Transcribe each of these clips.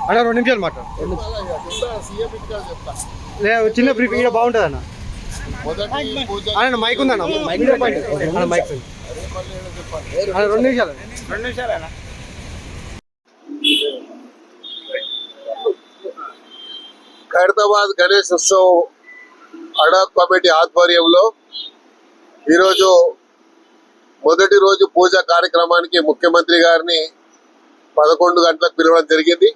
అన్న 2 నిమిషాలు మాట్లాడు. చిన్న బ్రీఫ్ ఇక్కడ బాగుంటుంది అన్న. అన్న మైక్ ఉందన్న, మైక్ చెప్పండి. అన్న మైక్ అన్న 2 నిమిషాలు అన్న. ఖైరతాబాద్ గణేష్ ఉత్సవ్ అడాక్ కమిటీ ఆధ్వర్యంలో ఈరోజు మొదటి రోజు పూజ కార్యక్రమానికి ముఖ్యమంత్రి గారిని 11 గంటలకు పిలవడం జరిగింది.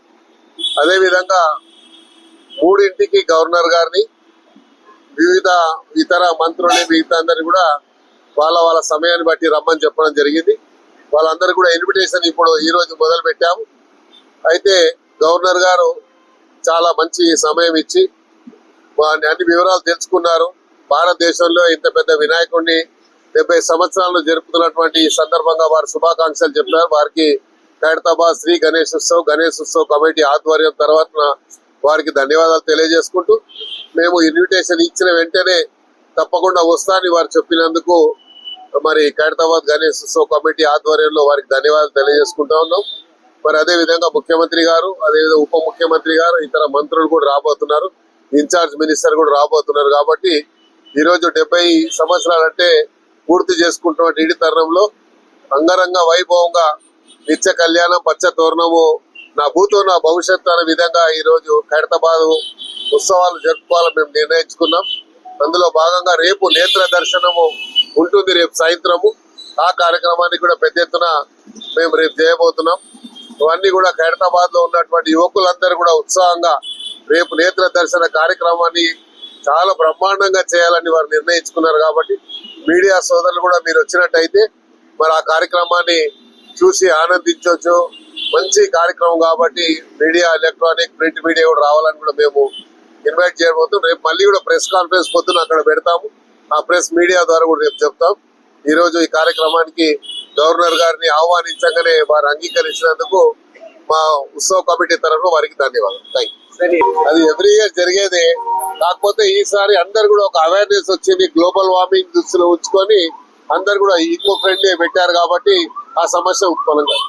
అదేవిధంగా 3ంటికి గవర్నర్ గారిని, వివిధ ఇతర మంత్రులని, మిగతా అందరినీ కూడా వాళ్ళ సమయాన్ని బట్టి రమ్మని చెప్పడం జరిగింది. వాళ్ళందరూ కూడా ఇన్విటేషన్ ఇప్పుడు ఈరోజు మొదలు పెట్టాము. అయితే గవర్నర్ గారు చాలా మంచి సమయం ఇచ్చి అన్ని వివరాలు తెలుసుకున్నారు. భారతదేశంలో ఇంత పెద్ద వినాయకుడిని 70 సంవత్సరాలు జరుపుతున్నటువంటి ఈ సందర్భంగా వారు శుభాకాంక్షలు చెప్పారు. వారికి ఖైరతాబాద్ శ్రీ గణేష్ ఉత్సవ్ కమిటీ ఆధ్వర్యం తర్వాత వారికి ధన్యవాదాలు తెలియజేసుకుంటూ, మేము ఇన్విటేషన్ ఇచ్చిన వెంటనే తప్పకుండా వస్తానని వారు చెప్పినందుకు మరి ఖైరతాబాద్ గణేష్ ఉత్సవ్ కమిటీ ఆధ్వర్యంలో వారికి ధన్యవాదాలు తెలియజేసుకుంటా ఉన్నాం. మరి అదే విధంగా ముఖ్యమంత్రి గారు, అదేవిధంగా ఉప ముఖ్యమంత్రి గారు, ఇతర మంత్రులు కూడా రాబోతున్నారు, ఇన్ఛార్జ్ మినిస్టర్ కూడా రాబోతున్నారు. కాబట్టి ఈరోజు 70 సంవత్సరాలు అంటే పూర్తి చేసుకుంటున్న ఇడి తరుణంలో అంగరంగ వైభవంగా నిత్య కళ్యాణం పచ్చ తోరణము నా భూతో నా భవిష్యత్తు అనే విధంగా ఈరోజు ఖైరతాబాద్ ఉత్సవాలు జరుపుకోవాలని మేము నిర్ణయించుకున్నాం. అందులో భాగంగా రేపు నేత్ర దర్శనము ఉంటుంది, రేపు సాయంత్రము. ఆ కార్యక్రమాన్ని కూడా పెద్ద ఎత్తున మేము రేపు చేయబోతున్నాం. ఇవన్నీ కూడా ఖైరతాబాద్ లో ఉన్నటువంటి యువకులందరూ కూడా ఉత్సాహంగా రేపు నేత్ర దర్శన కార్యక్రమాన్ని చాలా బ్రహ్మాండంగా చేయాలని వారు నిర్ణయించుకున్నారు. కాబట్టి మీడియా సోదరులు కూడా మీరు వచ్చినట్టయితే మరి ఆ కార్యక్రమాన్ని చూసి ఆనందించవచ్చు. మంచి కార్యక్రమం కాబట్టి మీడియా, ఎలక్ట్రానిక్, ప్రింట్ మీడియా కూడా రావాలని కూడా మేము ఇన్వైట్ చేయబోతున్నాం. రేపు మళ్ళీ కూడా ప్రెస్ కాన్ఫరెన్స్ పొద్దున అక్కడ పెడతాము. ఆ ప్రెస్ మీడియా ద్వారా కూడా రేపు చెప్తాం. ఈ రోజు ఈ కార్యక్రమానికి గవర్నర్ గారిని ఆహ్వానించగానే వారు అంగీకరించినందుకు మా ఉత్సవ కమిటీ తరఫున వారికి ధన్యవాదాలు. Thank you. అది ఎవ్రీ ఇయర్ జరిగేదే, కాకపోతే ఈసారి అందరు కూడా ఒక అవేర్నెస్ వచ్చింది. గ్లోబల్ వార్మింగ్ దృష్టిలో ఉంచుకొని అందరు కూడా ఈకో ఫ్రెండ్లీ పెట్టారు కాబట్టి ఆ సమస్య ఉత్పన్నం కాదు.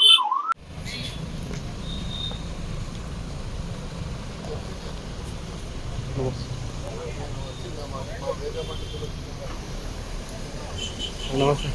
నమస్తే.